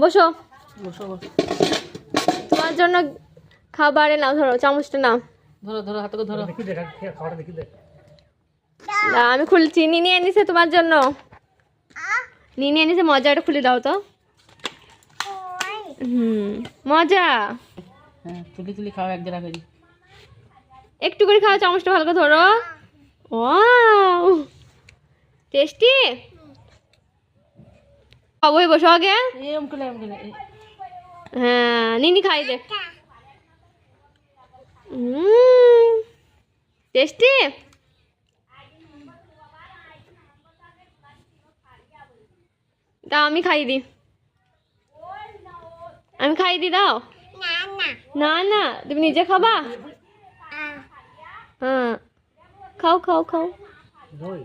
বসো, বসো বসো। তোমার জন্য খাবারে নাও, ধরো চামচটা নাও। ধরো ধরো, হাতে করে ধরো। দেখি দেখ খাওয়াটা দেখি দেখ। না, আমি খুলছি। নিনি এনেছে তোমার জন্য, নিনি এনেছে। মজাটা খুলে দাও তো। মজা। হ্যাঁ, তুলি তুলি খাও এক জোড়া করে। একটু করে খাও, চামচটা ভালো করে ধরো। Wow, tasty. খাবোই, বসো আগে। এম করে হ্যাঁ, নিনি খাই দে। টেস্টি। দাও, আমি খাই দিই, আমি খাই দিই, দাও। না না, তুমি নিজে খাবা। হ্যাঁ, খাও খাও খাও। দই